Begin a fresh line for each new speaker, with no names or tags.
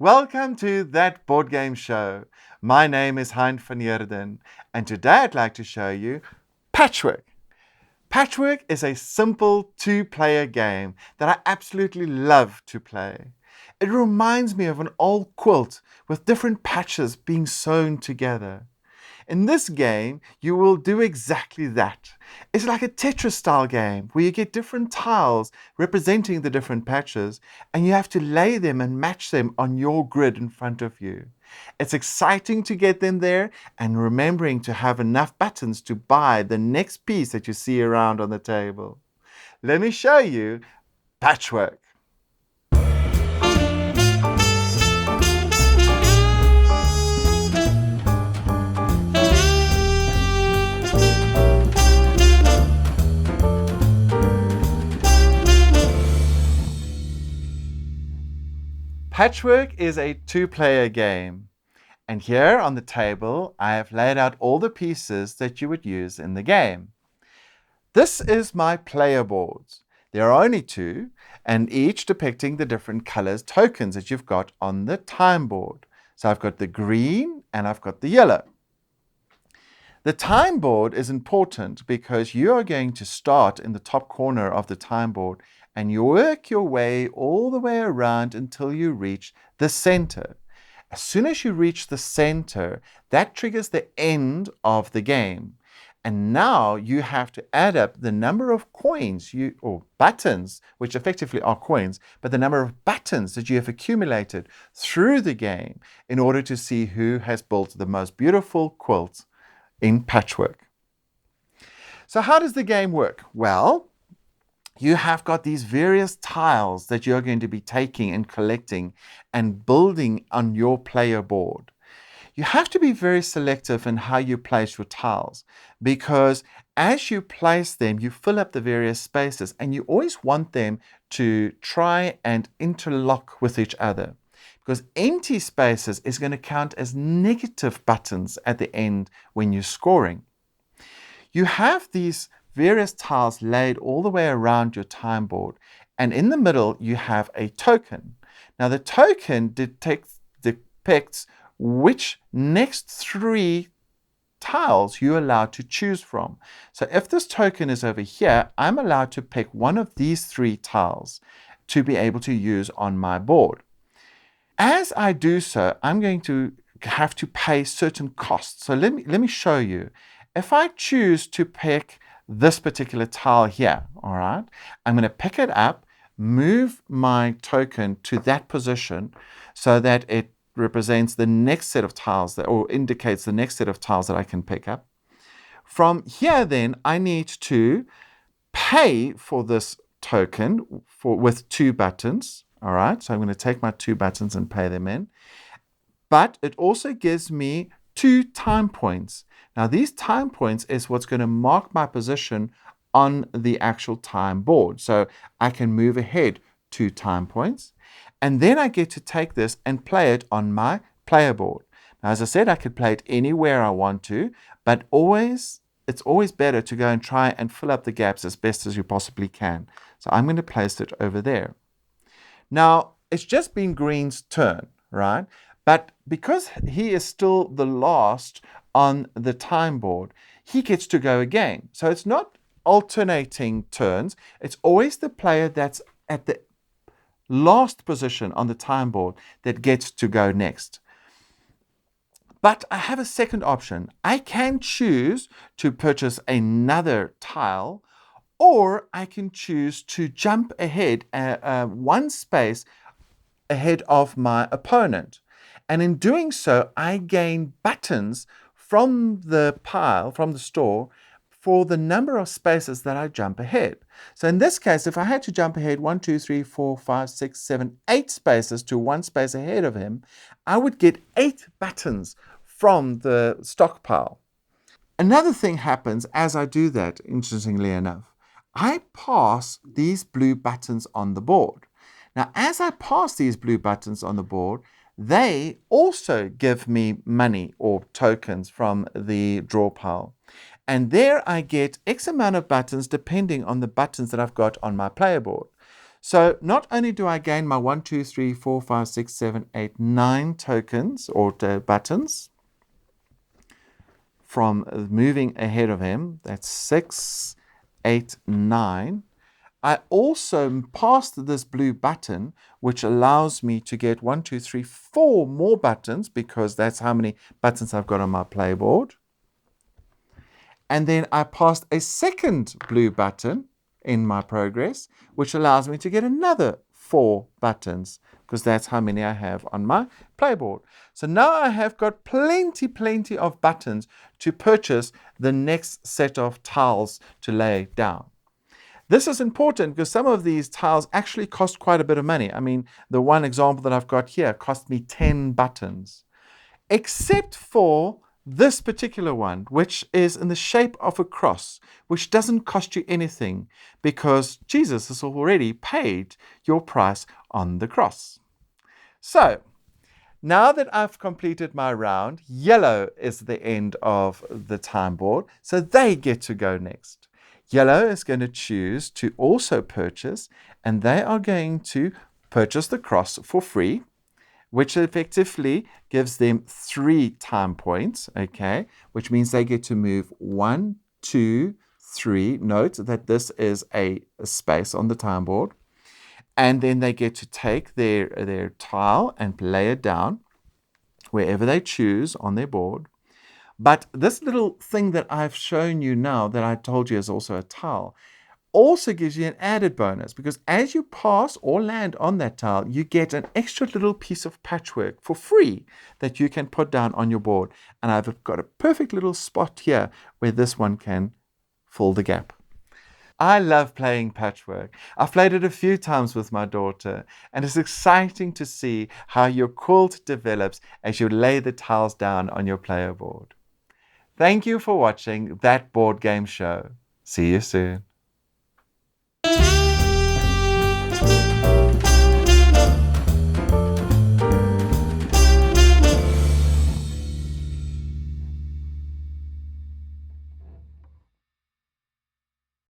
Welcome to That Board Game Show. My name is Hein van Heerden, and today I'd like to show you Patchwork. Patchwork is a simple two-player game that I absolutely love to play. It reminds me of an old quilt with different patches being sewn together. In this game, you will do exactly that. It's like a Tetris style game where you get different tiles representing the different patches and you have to lay them and match them on your grid in front of you. It's exciting to get them there and remembering to have enough buttons to buy the next piece that you see around on the table. Let me show you Patchwork. Patchwork is a two-player game. And here on the table, I have laid out all the pieces that you would use in the game. This is my player boards. There are only two, and each depicting the different colors tokens that you've got on the time board. So I've got the green and I've got the yellow. The time board is important because you are going to start in the top corner of the time board and you work your way all the way around until you reach the center. As soon as you reach the center, that triggers the end of the game. And now you have to add up the number of coins or buttons, which effectively are coins, but the number of buttons that you have accumulated through the game in order to see who has built the most beautiful quilt in Patchwork. So how does the game work? Well, you have got these various tiles that you're going to be taking and collecting and building on your player board. You have to be very selective in how you place your tiles because as you place them, you fill up the various spaces and you always want them to try and interlock with each other. Because empty spaces is going to count as negative buttons at the end when you're scoring. You have these various tiles laid all the way around your time board, and in the middle you have a token. Now the token depicts which next three tiles you're allowed to choose from. So if this token is over here, I'm allowed to pick one of these three tiles to be able to use on my board. As I do so, I'm going to have to pay certain costs. So let me show you. If I choose to pick this particular tile here, all right, I'm going to pick it up, move my token to that position so that it represents the next set of tiles or indicates the next set of tiles that I can pick up. From here then, I need to pay for this token with two buttons. All right, so I'm going to take my two buttons and pay them in. But it also gives me 2 time points. Now, these time points is what's going to mark my position on the actual time board. So I can move ahead 2 time points. And then I get to take this and play it on my player board. Now, as I said, I could play it anywhere I want to, but it's always better to go and try and fill up the gaps as best as you possibly can. So I'm going to place it over there. Now, it's just been Green's turn, right? But because he is still the last on the time board, he gets to go again. So it's not alternating turns. It's always the player that's at the last position on the time board that gets to go next. But I have a second option. I can choose to purchase another tile, or I can choose to jump ahead one space ahead of my opponent. And in doing so, I gain buttons from the pile, from the store, for the number of spaces that I jump ahead. So in this case, if I had to jump ahead 1, 2, 3, 4, 5, 6, 7, 8 spaces to one space ahead of him, I would get 8 buttons from the stockpile. Another thing happens as I do that, interestingly enough. I pass these blue buttons on the board. Now, as I pass these blue buttons on the board, they also give me money or tokens from the draw pile. And there I get X amount of buttons depending on the buttons that I've got on my player board. So not only do I gain my 1, 2, 3, 4, 5, 6, 7, 8, 9 tokens or buttons from moving ahead of him, that's 6, 8, 9. I also passed this blue button, which allows me to get 1, 2, 3, 4 more buttons, because that's how many buttons I've got on my playboard. And then I passed a second blue button in my progress, which allows me to get another 4 buttons, because that's how many I have on my playboard. So now I have got plenty of buttons to purchase the next set of tiles to lay down. This is important because some of these tiles actually cost quite a bit of money. I mean, the one example that I've got here cost me 10 buttons, except for this particular one, which is in the shape of a cross, which doesn't cost you anything because Jesus has already paid your price on the cross. So, now that I've completed my round, yellow is the end of the time board, so they get to go next. Yellow is going to choose to also purchase, and they are going to purchase the cross for free, which effectively gives them 3 time points, okay, which means they get to move 1, 2, 3. Note that this is a space on the time board. And then they get to take their tile and lay it down wherever they choose on their board. But this little thing that I've shown you now, that I told you is also a tile, also gives you an added bonus, because as you pass or land on that tile, you get an extra little piece of patchwork for free that you can put down on your board. And I've got a perfect little spot here where this one can fill the gap. I love playing patchwork. I've played it a few times with my daughter, and it's exciting to see how your quilt develops as you lay the tiles down on your player board. Thank you for watching That Board Game Show. See you soon.